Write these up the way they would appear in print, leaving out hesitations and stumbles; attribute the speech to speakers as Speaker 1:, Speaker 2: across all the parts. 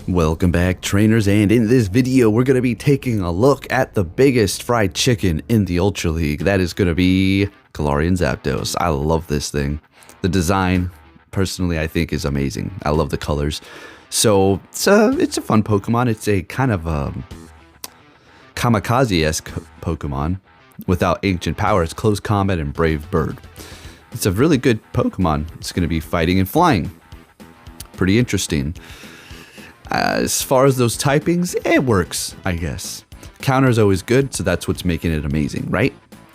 Speaker 1: Welcome back, trainers, and in this video we're going to be taking a look at the biggest fried chicken in the Ultra League. That is going to be Galarian Zapdos. I love this thing. The design, personally, I think is amazing. I love the colors. So it's a fun Pokemon. It's a kind of kamikaze-esque Pokemon without ancient powers, close combat, and brave bird. It's a really good Pokemon. It's going to be fighting and flying. Pretty interesting. As far as those typings, it works, I guess. Counter is always good, so that's what's making it amazing, right?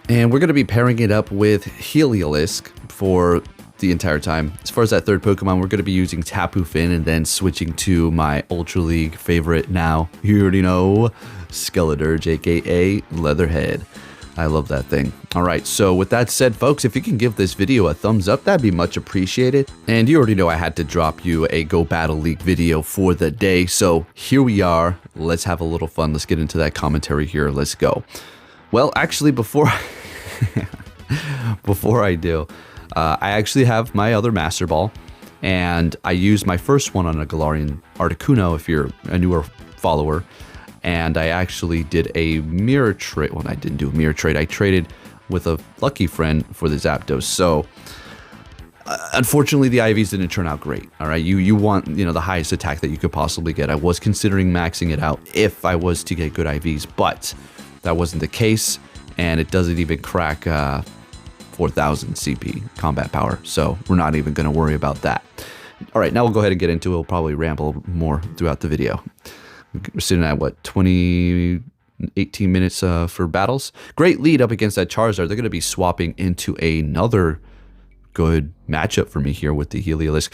Speaker 1: And we're going to be pairing it up with Heliolisk for the entire time. As far as that third Pokemon, we're going to be using Tapu Fini and then switching to my Ultra League favorite now. You already know, Skeletor, aka Leatherhead. I love that thing. Alright, so with that said, folks, if you can give this video a thumbs up, that'd be much appreciated. And you already know I had to drop you a Go Battle League video for the day, so here we are. Let's have a little fun. Let's get into that commentary here. Let's go. Well, actually, before I do, I actually have my other Master Ball, and I used my first one on a Galarian Articuno, if you're a newer follower. And I actually did a mirror trade. Well, I didn't do a mirror trade. I traded with a lucky friend for the Zapdos. So, unfortunately, the IVs didn't turn out great. All right, you want the highest attack that you could possibly get. I was considering maxing it out if I was to get good IVs, but that wasn't the case, and it doesn't even crack 4,000 CP combat power. So we're not even going to worry about that. All right, now we'll go ahead and get into it. We'll probably ramble more throughout the video. We're sitting at, what, 18 minutes for battles. Great lead up against that Charizard. They're going to be swapping into another good matchup for me here with the Heliolisk.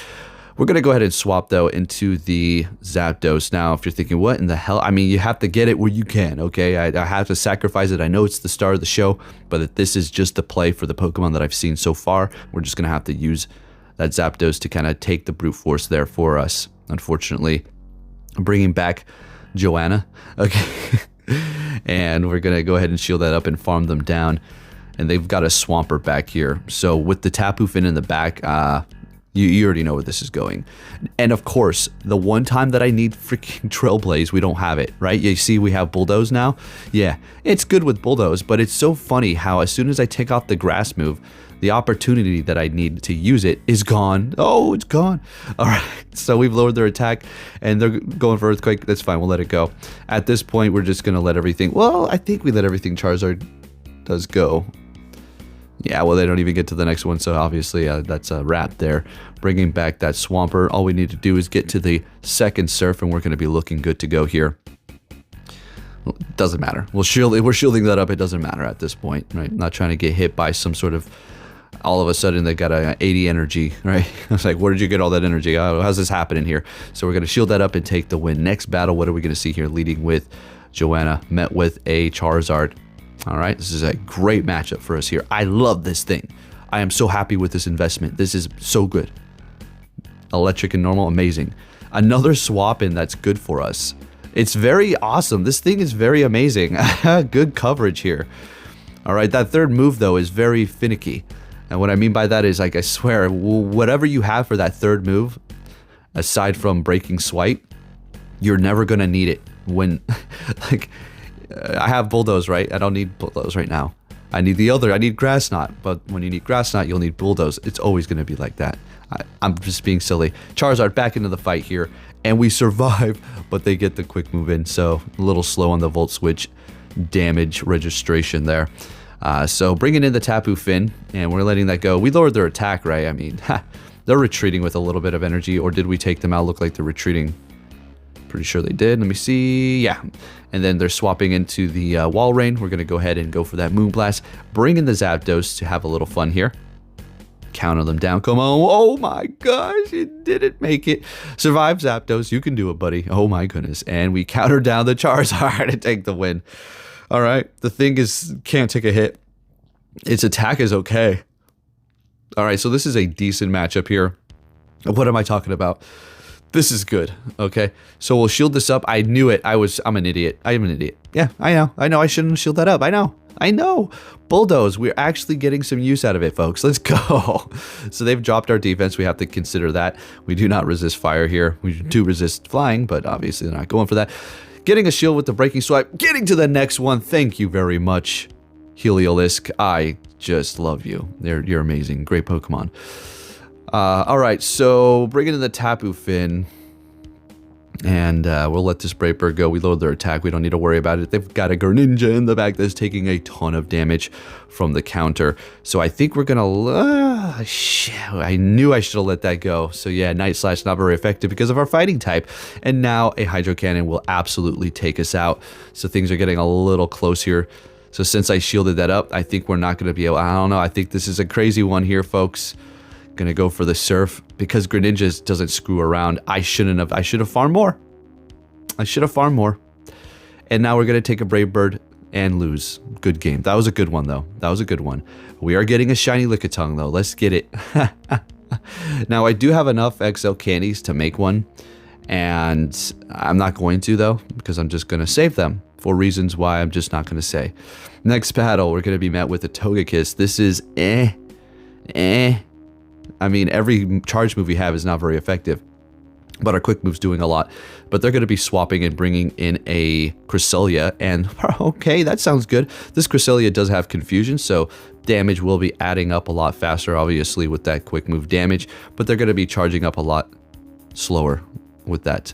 Speaker 1: We're going to go ahead and swap, though, into the Zapdos. Now, if you're thinking, what in the hell? I mean, you have to get it where you can, okay? I have to sacrifice it. I know it's the start of the show, but this is just the play for the Pokemon that I've seen so far. We're just going to have to use that Zapdos to kind of take the brute force there for us, unfortunately. I'm bringing back Joanna, okay, and we're gonna go ahead and shield that up and farm them down, and they've got a Swampert back here. So with the Tapu Fini in the back, you already know where this is going. And of course, the one time that I need freaking Trailblaze, we don't have it, right? You see we have Bulldoze now. Yeah, it's good with Bulldoze, but it's so funny how as soon as I take off the grass move, the opportunity that I need to use it is gone. Oh, it's gone. All right, so we've lowered their attack, and they're going for Earthquake. That's fine, we'll let it go. At this point, we're just going to let everything... Well, I think we let everything Charizard does go. Yeah, well, they don't even get to the next one, so obviously that's a wrap there. Bringing back that Swampert. All we need to do is get to the second Surf, and we're going to be looking good to go here. Doesn't matter. We're shielding that up. It doesn't matter at this point, right? Not trying to get hit by some sort of... All of a sudden, they got a 80 energy, right? I was like, where did you get all that energy? Oh, how's this happening here? So we're going to shield that up and take the win. Next battle, what are we going to see here? Leading with Joanna, met with a Charizard. All right, this is a great matchup for us here. I love this thing. I am so happy with this investment. This is so good. Electric and normal, amazing. Another swap in that's good for us. It's very awesome. This thing is very amazing. Good coverage here. All right, that third move, though, is very finicky. And what I mean by that is, like, I swear, whatever you have for that third move, aside from breaking swipe, you're never going to need it when, like, I have Bulldoze, right? I don't need Bulldoze right now. I need the other. I need Grass Knot. But when you need Grass Knot, you'll need Bulldoze. It's always going to be like that. I'm just being silly. Charizard back into the fight here, and we survive, but they get the quick move in, so a little slow on the Volt Switch damage registration there. So bringing in the Tapu Fini, and we're letting that go. We lowered their attack, right? I mean, they're retreating with a little bit of energy, or did we take them out? Look like they're retreating. Pretty sure they did. Let me see. Yeah. And then they're swapping into the Wall Rain. We're going to go ahead and go for that Moonblast. Bring in the Zapdos to have a little fun here. Counter them down. Come on. Oh my gosh, it didn't make it. Survive, Zapdos. You can do it, buddy. Oh my goodness. And we counter down the Charizard to take the win. All right, the thing is, can't take a hit. Its attack is okay. All right, so this is a decent matchup here. What am I talking about? This is good, okay? So we'll shield this up. I knew it. I'm an idiot. I am an idiot. Yeah, I know. I shouldn't shield that up. I know. I know. Bulldoze, we're actually getting some use out of it, folks. Let's go. So they've dropped our defense. We have to consider that. We do not resist fire here. We do resist flying, but obviously they're not going for that. Getting a shield with the breaking swipe. Getting to the next one. Thank you very much, Heliolisk. I just love you. You're amazing. Great Pokemon. All right, so bringing in the Tapu Finn. And we'll let this Brave Bird go. We lowered their attack. We don't need to worry about it. They've got a Greninja in the back that's taking a ton of damage from the counter. So I think we're going to... shit, I knew I should have let that go. So yeah, Night Slash not very effective because of our fighting type. And now a Hydro Cannon will absolutely take us out. So things are getting a little close here. So since I shielded that up, I think we're not going to be able... I don't know. I think this is a crazy one here, folks. Gonna go for the Surf because Greninja doesn't screw around. I should have farmed more. And now we're gonna take a Brave Bird and lose. Good game. That was a good one though. That was a good one. We are getting a shiny Lickitung though. Let's get it. Now I do have enough XL candies to make one, and I'm not going to though because I'm just gonna save them for reasons why I'm just not gonna say. Next battle, we're gonna be met with a Togekiss. This is I mean, every charge move we have is not very effective, but our quick move's doing a lot. But they're going to be swapping and bringing in a Cresselia, and okay, that sounds good. This Cresselia does have confusion, so damage will be adding up a lot faster, obviously, with that quick move damage, but they're going to be charging up a lot slower with that.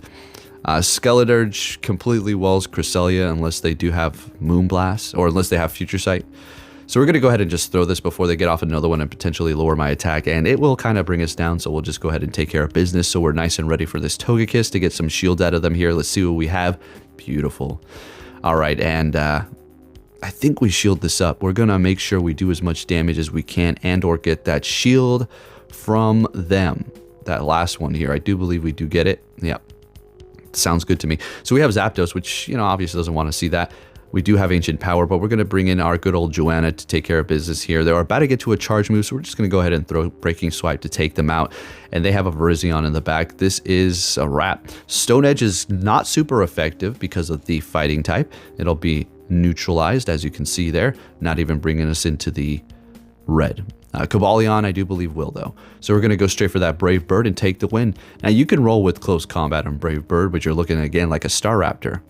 Speaker 1: Skeleturge completely walls Cresselia unless they do have Moonblast, or unless they have Future Sight. So we're going to go ahead and just throw this before they get off another one and potentially lower my attack, and it will kind of bring us down, so we'll just go ahead and take care of business so we're nice and ready for this Togekiss to get some shield out of them here. Let's see what we have. Beautiful. All right, and I think we shield this up. We're going to make sure we do as much damage as we can and or get that shield from them. That last one here, I do believe we do get it. Yep. Sounds good to me. So we have Zapdos, which, you know, obviously doesn't want to see that. We do have Ancient Power, but we're going to bring in our good old Joanna to take care of business here. They're about to get to a charge move, so we're just going to go ahead and throw Breaking Swipe to take them out. And they have a Virizion in the back. This is a wrap. Stone Edge is not super effective because of the fighting type. It'll be neutralized, as you can see there, not even bringing us into the red. Cobalion, I do believe, will, though. So we're going to go straight for that Brave Bird and take the win. Now, you can roll with Close Combat on Brave Bird, but you're looking, again, like a Staraptor.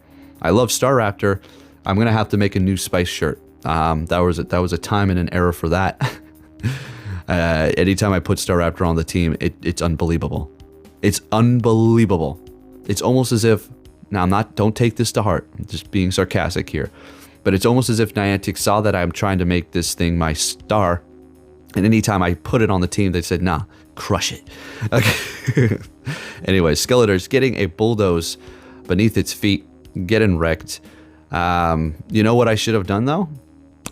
Speaker 1: I love Staraptor. I'm going to have to make a new Spice shirt. That was a time and an era for that. Anytime I put Staraptor on the team, it's unbelievable. It's unbelievable. It's almost as if, now don't take this to heart, I'm just being sarcastic here, but it's almost as if Niantic saw that I'm trying to make this thing my star, and anytime I put it on the team, they said, nah, crush it. Okay. Anyway, Skeletor's getting a Bulldoze beneath its feet, getting wrecked. You know what I should have done though?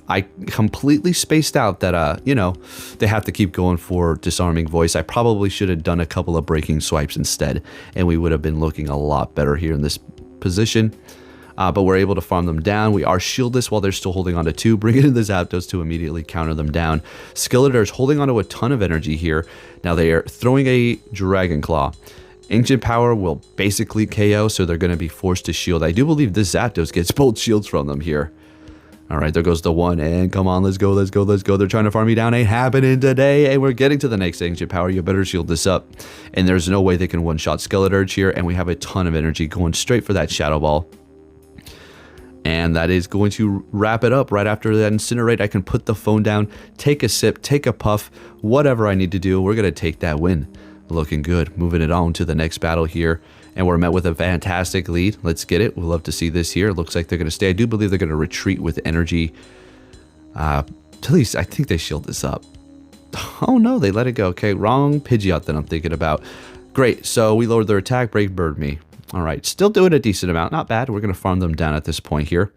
Speaker 1: I completely spaced out that, you know, they have to keep going for Disarming Voice. I probably should have done a couple of Breaking Swipes instead, and we would have been looking a lot better here in this position. But we're able to farm them down. We are shieldless while they're still holding on to 2, bringing in the Zapdos to immediately counter them down. Skeletor is holding on to a ton of energy here. Now they are throwing a Dragon Claw. Ancient Power will basically KO, so they're going to be forced to shield. I do believe this Zapdos gets both shields from them here. All right, there goes the one, and come on, let's go, let's go, let's go. They're trying to farm me down. Ain't happening today, and we're getting to the next Ancient Power. You better shield this up. And there's no way they can one-shot Skeleturge here, and we have a ton of energy going straight for that Shadow Ball. And that is going to wrap it up. Right after that Incinerate, I can put the phone down, take a sip, take a puff, whatever I need to do. We're going to take that win. Looking good. Moving it on to the next battle here. And we're met with a fantastic lead. Let's get it. We'll love to see this here. It looks like they're going to stay. I do believe they're going to retreat with energy. At least, I think they shield this up. Oh, no. They let it go. Okay, wrong Pidgeot that I'm thinking about. Great. So we lowered their attack. Brave Bird me. All right. Still doing a decent amount. Not bad. We're going to farm them down at this point here.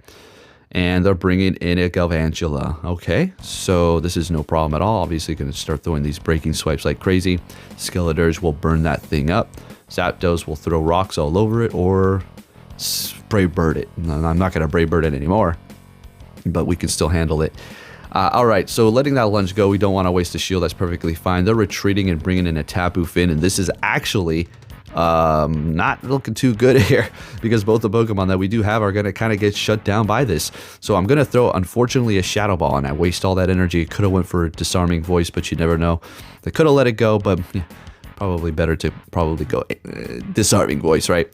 Speaker 1: And they're bringing in a Galvantula. Okay, so this is no problem at all. Obviously going to start throwing these Breaking Swipes like crazy. Skeletors will burn that thing up. Zapdos will throw rocks all over it or Brave Bird it. I'm not going to Brave Bird it anymore, but we can still handle it. All right, so letting that lunge go, we don't want to waste a shield. That's perfectly fine. They're retreating and bringing in a Tapu Finn, and this is actually Not looking too good here because both the Pokemon that we do have are going to kind of get shut down by this. So I'm going to throw, unfortunately, a Shadow Ball, and I waste all that energy. Could have went for a Disarming Voice, but you never know. They could have let it go, but yeah, probably better to probably go Disarming Voice, right?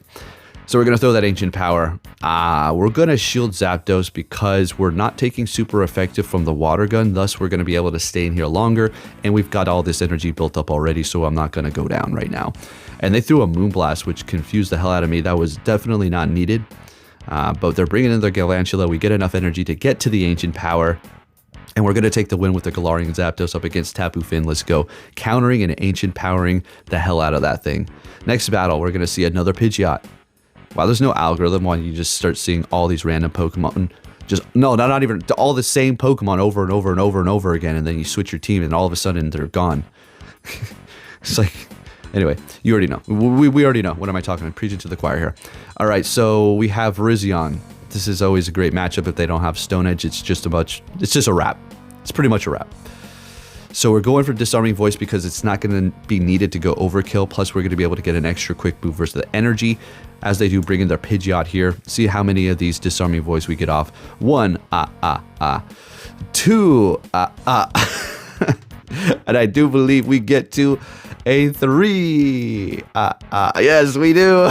Speaker 1: So we're going to throw that Ancient Power. We're going to Shield Zapdos because we're not taking super effective from the Water Gun. Thus, we're going to be able to stay in here longer. And we've got all this energy built up already, so I'm not going to go down right now. And they threw a Moonblast, which confused the hell out of me. That was definitely not needed. But they're bringing in their Galvantula. We get enough energy to get to the Ancient Power. And we're going to take the win with the Galarian Zapdos up against Tapu Fini. Let's go. Countering and Ancient Powering the hell out of that thing. Next battle, we're going to see another Pidgeot. Wow, there's no algorithm when you just start seeing all these random Pokemon. Not even all the same Pokemon over and over and over and over again, and then you switch your team, and all of a sudden they're gone. It's like, anyway, you already know. We already know. What am I talking? I'm preaching to the choir here. All right, so we have Virizion. This is always a great matchup if they don't have Stone Edge. It's just a wrap. It's pretty much a wrap. So we're going for Disarming Voice because it's not going to be needed to go overkill. Plus, we're going to be able to get an extra quick move versus the energy as they do bring in their Pidgeot here. See how many of these Disarming Voice we get off. 1, 2, and I do believe we get to a 3. Yes, we do.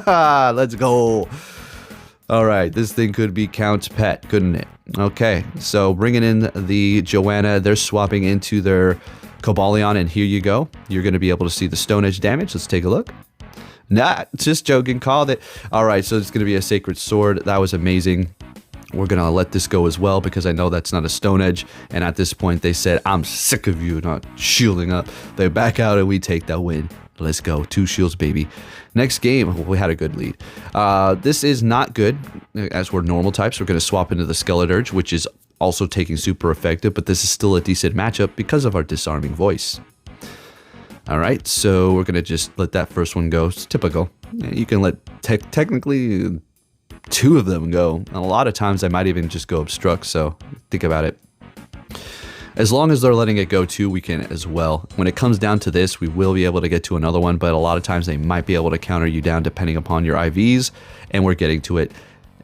Speaker 1: Let's go. All right, this thing could be Count's pet, couldn't it? Okay, so bringing in the Joanna, they're swapping into their Cobalion, and here you go. You're going to be able to see the Stone Edge damage. Let's take a look. Nah, just joking, called it. All right, so it's going to be a Sacred Sword. That was amazing. We're going to let this go as well because I know that's not a Stone Edge. And at this point, they said, I'm sick of you not shielding up. They back out and we take that win. Let's go. 2 shields, baby. Next game, we had a good lead. This is not good as we're normal types. We're going to swap into the Skeleturge, which is also taking super effective, but this is still a decent matchup because of our Disarming Voice. All right, so we're going to just let that first one go. It's typical. You can let technically 2 of them go. And a lot of times I might even just go Obstruct, so think about it. As long as they're letting it go too, we can as well. When it comes down to this, we will be able to get to another one, but a lot of times they might be able to counter you down depending upon your IVs, and we're getting to it.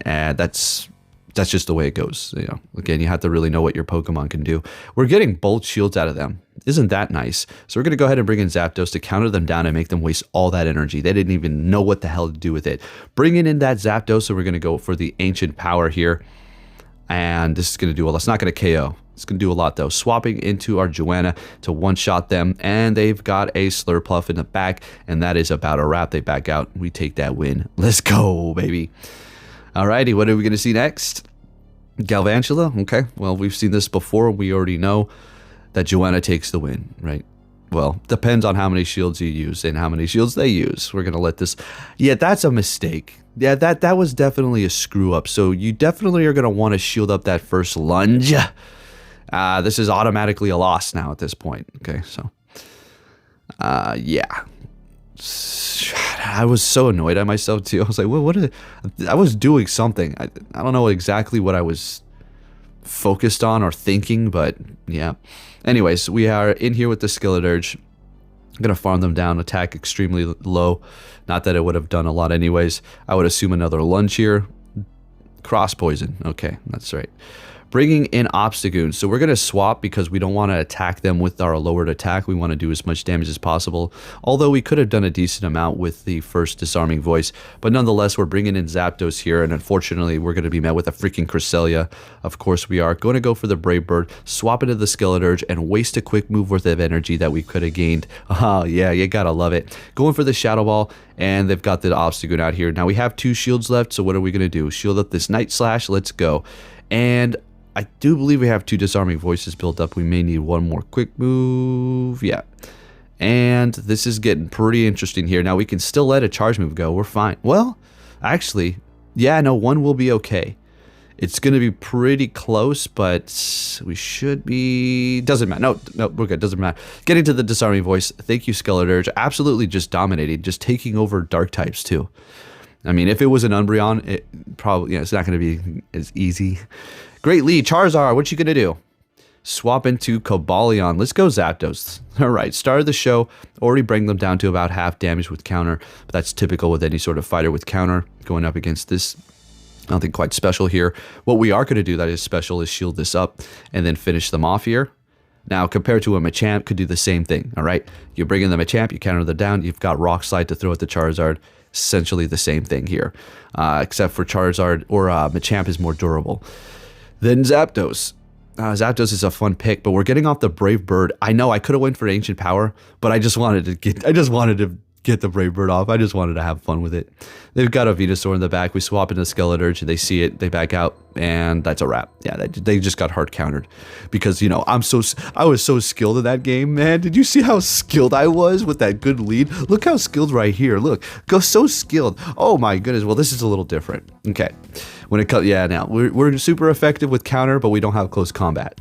Speaker 1: And that's just the way it goes. You know, again, you have to really know what your Pokemon can do. We're getting both shields out of them. Isn't that nice? So we're going to go ahead and bring in Zapdos to counter them down and make them waste all that energy. They didn't even know what the hell to do with it. Bringing in that Zapdos, so we're going to go for the Ancient Power here. And this is going to do a lot. It's not going to KO. It's going to do a lot, though. Swapping into our Joanna to one-shot them, and they've got a Slurpuff in the back, and that is about a wrap. They back out. We take that win. Let's go, baby. Alrighty, what are we going to see next? Galvantula? Okay, well, we've seen this before. We already know that Joanna takes the win, right? Well, depends on how many shields you use and how many shields they use. We're going to let this... Yeah, that's a mistake. Yeah, that was definitely a screw-up. So you definitely are going to want to shield up that first lunge. This is automatically a loss now at this point. Okay, so yeah, I was so annoyed at myself too. I was like, what I was doing something. I don't know exactly what I was focused on or thinking, but yeah. Anyways, we are in here with the Skeleturge. I'm gonna farm them down, attack extremely low. Not that it would have done a lot anyways. I would assume another lunge here. Cross poison. Okay, that's right. Bringing in Obstagoon. So we're going to swap because we don't want to attack them with our lowered attack. We want to do as much damage as possible. Although we could have done a decent amount with the first Disarming Voice. But nonetheless, we're bringing in Zapdos here. And unfortunately, we're going to be met with a freaking Cresselia. Of course we are. Going to go for the Brave Bird, swap into the Skeleturge, and waste a quick move worth of energy that we could have gained. Oh, yeah, you got to love it. Going for the Shadow Ball. And they've got the Obstagoon out here. Now we have 2 shields left. So what are we going to do? Shield up this Night Slash. Let's go. And I do believe we have 2 Disarming Voices built up. We may need one more quick move. Yeah. And this is getting pretty interesting here. Now, we can still let a charge move go. We're fine. Well, actually, yeah, no, one will be okay. It's going to be pretty close, but we should be... Doesn't matter. No, we're good. Doesn't matter. Getting to the Disarming Voice. Thank you, Skeleturge. Absolutely just dominating. Just taking over Dark types, too. I mean, if it was an Umbreon, it probably... Yeah, it's not going to be as easy. Great lead. Charizard, what you going to do? swap into Cobalion. Let's go Zapdos. All right, start of the show, already bring them down to about half damage with counter, but that's typical with any sort of fighter with counter going up against this. Nothing quite special here. What we are going to do that is special is shield this up and then finish them off here. Now, compared to a Machamp, could do the same thing, all right? You bring in the Machamp, you counter them down, you've got Rock Slide to throw at the Charizard. Essentially the same thing here, except for Charizard or Machamp is more durable. Then Zapdos. Zapdos is a fun pick, but we're getting off the Brave Bird. I know I could have went for Ancient Power, but I just wanted to get the Brave Bird off. I just wanted to have fun with it. They've got a Venusaur in the back. We swap into Skeleturge, and they see it, they back out, and that's a wrap. Yeah, they just got hard countered because, you know, I was so skilled in that game, man. Did you see how skilled I was with that good lead? Look how skilled right here. Look, go so skilled. Oh my goodness. Well, this is a little different. Okay, when it comes, yeah, now we're super effective with counter, but we don't have close combat.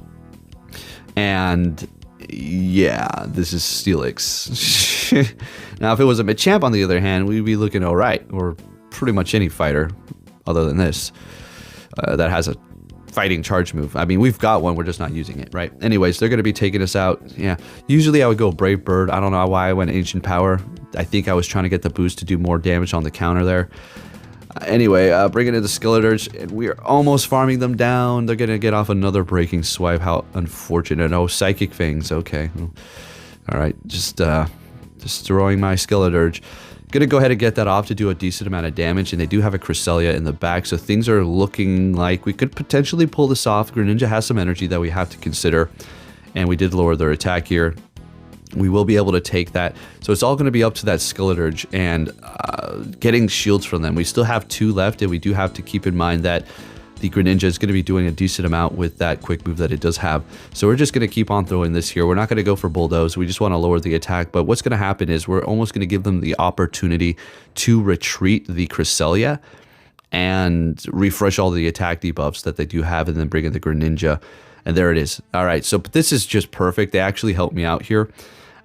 Speaker 1: And yeah, this is Steelix. Now, if it was a Machamp, on the other hand, we'd be looking all right, or pretty much any fighter other than this that has a fighting charge move. I mean, we've got one, we're just not using it, right? Anyways, they're going to be taking us out. Yeah, usually I would go Brave Bird. I don't know why I went Ancient Power. I think I was trying to get the boost to do more damage on the counter there. Anyway, bringing in the Skeleturge, and we are almost farming them down. They're going to get off another Breaking Swipe. How unfortunate. Oh, Psychic Fangs. Okay. All right, just destroying my Skeleturge. Going to go ahead and get that off to do a decent amount of damage, and they do have a Cresselia in the back, so things are looking like we could potentially pull this off. Greninja has some energy that we have to consider, and we did lower their attack here. We will be able to take that. So it's all going to be up to that Skeleturge and getting shields from them. We still have 2 left, and we do have to keep in mind that the Greninja is going to be doing a decent amount with that quick move that it does have. So we're just going to keep on throwing this here. We're not going to go for Bulldoze. We just want to lower the attack. But what's going to happen is we're almost going to give them the opportunity to retreat the Cresselia and refresh all the attack debuffs that they do have, and then bring in the Greninja. And there it is. All right, so this is just perfect. They actually helped me out here.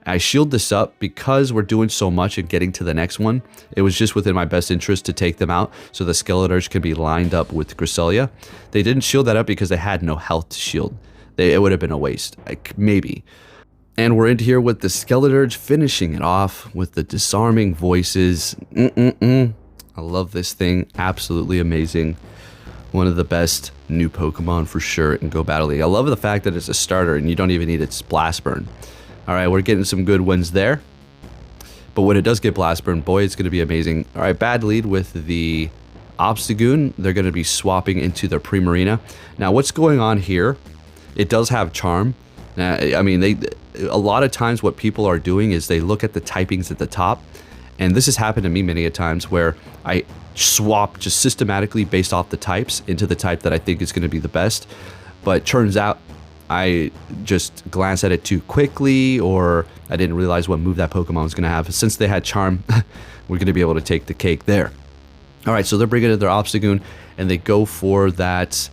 Speaker 1: I shield this up because we're doing so much and getting to the next one. It was just within my best interest to take them out so the Skeleturge can be lined up with Cresselia. They didn't shield that up because they had no health to shield. It would have been a waste, like, maybe. And we're into here with the Skeleturge finishing it off with the disarming voices. I love this thing. Absolutely amazing. One of the best new Pokemon for sure in Go Battle League. I love the fact that it's a starter and you don't even need its Blast Burn. All right, we're getting some good wins there. But when it does get Blast Burn, boy, it's going to be amazing. All right, bad lead with the Obstagoon. They're going to be swapping into their Primarina. Now, what's going on here? It does have Charm. I mean, a lot of times what people are doing is they look at the typings at the top. And this has happened to me many a times where I swap just systematically based off the types into the type that I think is going to be the best. But turns out I just glanced at it too quickly, or I didn't realize what move that Pokemon was going to have. Since they had Charm, we're going to be able to take the cake there. All right, so they're bringing in their Obstagoon, and they go for that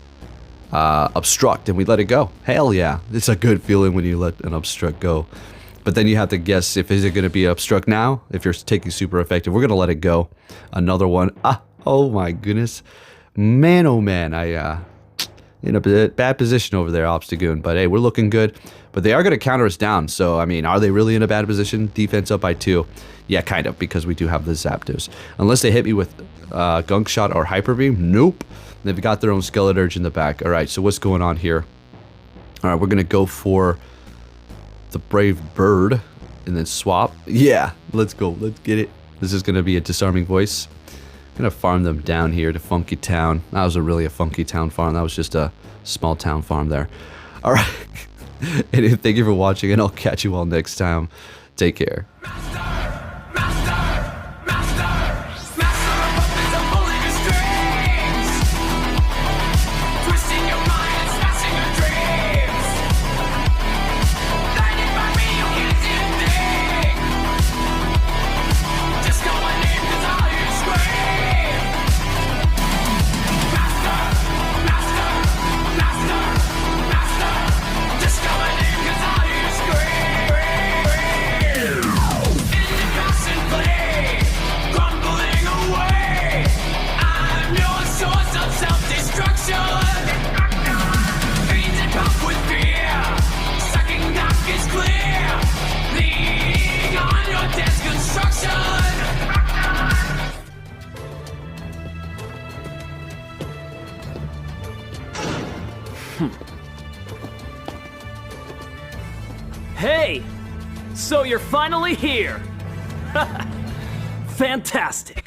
Speaker 1: Obstruct, and we let it go. Hell yeah. It's a good feeling when you let an Obstruct go. But then you have to guess if is it going to be Obstruct now? If you're taking super effective, we're going to let it go. Another one. Oh my goodness. Man, oh man. In a bad position over there, Obstagoon. But hey, we're looking good. But they are going to counter us down. So, I mean, are they really in a bad position? Defense up by 2. Yeah, kind of, because we do have the Zapdos. Unless they hit me with Gunk Shot or Hyper Beam. Nope. They've got their own Skeleturge in the back. All right, so what's going on here? All right, we're going to go for the Brave Bird and then swap. Yeah, let's go. Let's get it. This is going to be a disarming voice. I'm going to farm them down here to Funky Town. That was really a Funky Town farm. That was just a small town farm there. All right. And thank you for watching, and I'll catch you all next time. Take care.
Speaker 2: Hey! So you're finally here! Fantastic!